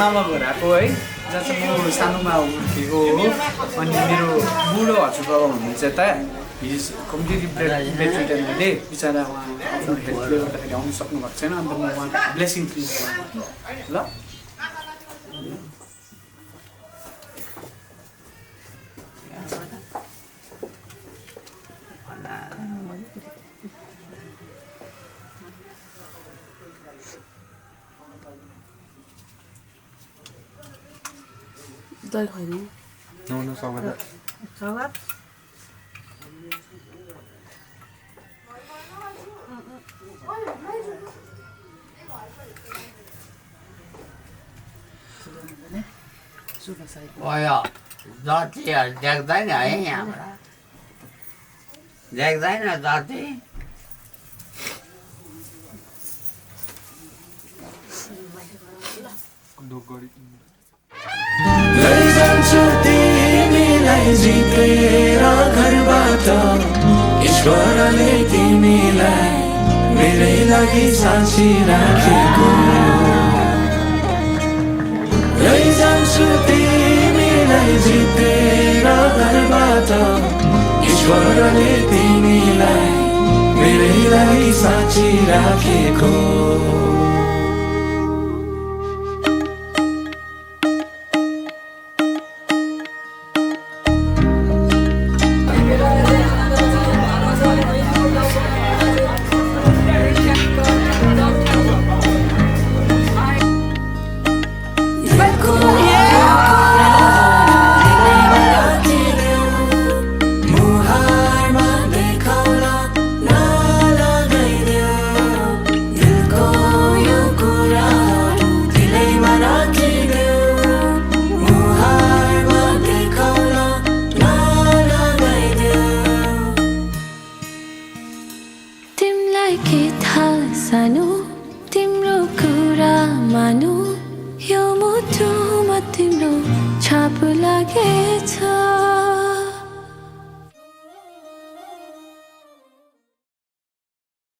मामा घर आएको है, जहाँ चाहिँ म सानोमा हुर्केको हो। अनि मेरो बुढो हजुरबाबा हुनुहुन्छ यता, हिज कम्प्लिटली बेडरिडन अहिले, बिचरा उहाँ आफ्नो हेल्थले गर्दाखेरि आउनु सक्नु भएको छैन। अन्त म उहाँको ब्लेसिङ प्लिज ल। दही खुवाइदिनु नुनु सबैले सवाद भयो जति देख्दैन है यहाँबाट देख्दैन जति लैजान्छु तिमीलाई जितेर घरबाट ईश्वरले तिमीलाई मेरै लागि साँची राखेको लैजान्छु तिमीलाई जितेर घरबाट ईश्वरले तिमीलाई मेरै लागि साँची राखेको